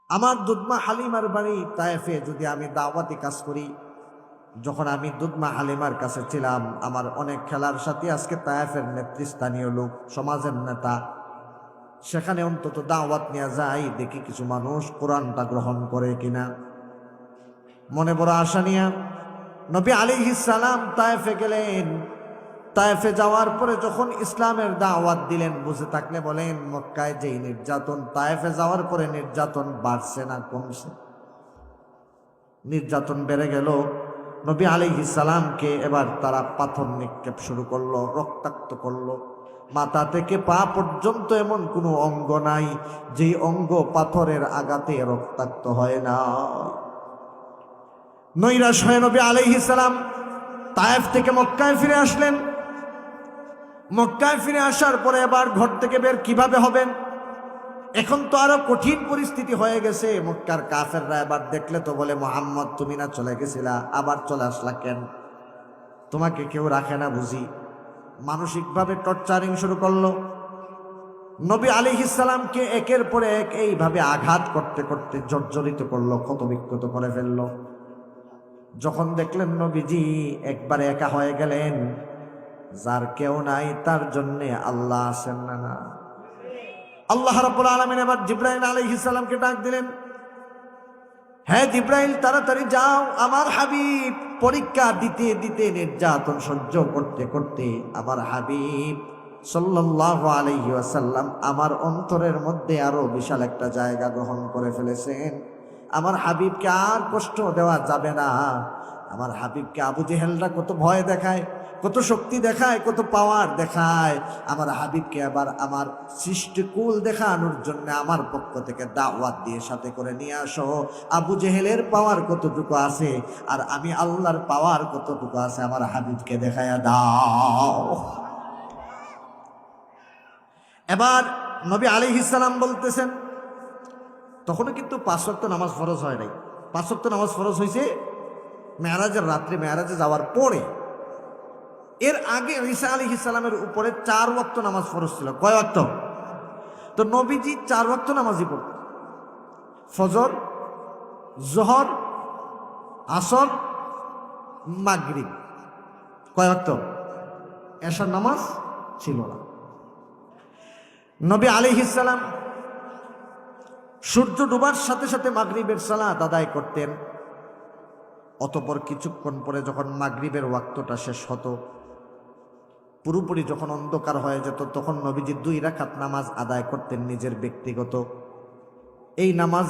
আমার দুধমা হালিমার বাড়ি তায়েফে যদি আমি দাওয়াতি কাজ করি, যখন আমি দুধমা হালিমার কাছে ছিলাম, আমার অনেক খেলার সাথে আজকে তায়েফের নেতৃস্থানীয় লোক, সমাজের নেতা, সেখানে অন্তত দাওয়াত নিয়ে যাই, দেখি কিছু মানুষ কোরআনটা গ্রহণ করে কিনা। মনে বড় আশা নিয়া নবী আলাইহিস সালাম তায়েফে গেলেন। তায়েফে যাওয়ার পরে যখন ইসলামের দাওয়াত দিলেন, বুঝে থাকলে বলেন মক্কায় যেই নির্যাতন, তায়েফে যাওয়ার পরে নির্যাতন বাড়ছে না কমছে? নির্যাতন বেড়ে গেল। নবী আলাইহিস সালামকে এবার তারা পাথর নিক্ষেপ শুরু করলো, রক্তাক্ত করলো। মাথা থেকে পা পর্যন্ত এমন কোনো অঙ্গ নাই যেই অঙ্গ পাথরের আঘাতে রক্তাক্ত হয় না। নৈরাশ হয়ে নবী আলাইহিস সালাম তায়েফ থেকে মক্কায় ফিরে আসলেন। মক্কায় ফিরে আসার পরে এবার ঘর থেকে বের কিভাবে হবেন? এখন তো আরো কঠিন পরিস্থিতি হয়ে গেছে। মক্কার কাফেররা এবার দেখলে তো বলে, মুহাম্মদ তুমি না চলে গেছিলা, আবার চলে আসলা কেন? তোমাকে কেউ রাখে না বুঝি? মানসিকভাবে টর্চারিং শুরু করলো। নবী আলাইহিস সালামকে একের পর এক এইভাবে আঘাত করতে করতে জর্জরিত করলো, ক্ষতবিক্ষত করে ফেললো। যখন দেখলেন নবীজি একবারে একা হয়ে গেলেন, যার কেউ নাই তার জন্যে আল্লাহ আছেন না? আল্লাহ রাব্বুল আলামিন এবার জিবরাইল আলাইহিস সালামকে ডাক দিলেন, হ্যাঁ জিবরাইল, তাড়াতাড়ি যাও, আমার হাবিব পরীক্ষা দিতে দিতে, নির্যাতন সহ্য করতে করতে আমার হাবিব সাল্লাল্লাহু আলাইহি ওয়াসাল্লাম আমার অন্তরের মধ্যে আরো বিশাল একটা জায়গা গ্রহণ করে ফেলেছেন। আমার হাবিবকে আর কষ্ট দেওয়া যাবে না। আমার হাবিবকে আবু জেহেলরা কত ভয় দেখায়, কত শক্তি দেখায়, কত পাওয়ার দেখায়। আমার হাবিবকে আবার আমার সৃষ্টিকুল দেখানোর জন্য আমার পক্ষ থেকে দাওয়াত দিয়ে সাথে করে নিয়ে আসো। আবু জেহেলের পাওয়ার কতটুকু আছে আর আমি আল্লাহর পাওয়ার কতটুকু আছে, আমার হাবিবকে দেখায়া দাও। এবার নবী আলাইহিস সালাম বলতেছেন, তখনও কিন্তু 5 ওয়াক্ত নামাজ ফরজ হয় নাই। 5 ওয়াক্ত নামাজ ফরজ হয়েছে মেরাজের রাত্রে, মেরাজে যাওয়ার পরে। এর আগে ঈসা আলাইহিস সালামের উপরে 4 ওয়াক্ত নামাজ ফরজ ছিল। কয় ওয়াক্ত? তো নবীজি 4 ওয়াক্ত নামাজই পড়তেন। ফজর, জোহর, আসর, মাগরিব। কয় ওয়াক্ত? এশার নামাজ ছিল না। নবী আলাইহিস সালাম সূর্য ডুবার সাথে সাথে মাগরিবের সালাত আদায় করতেন। অতঃপর কিছুক্ষণ পরে যখন মাগরিবের ওয়াক্তটা শেষ হতো, পুরোপুরি যখন অন্ধকার হয়ে যেত, তখন নবীজি 2 রাকাত নামাজ আদায় করতেন নিজের ব্যক্তিগত। এই নামাজ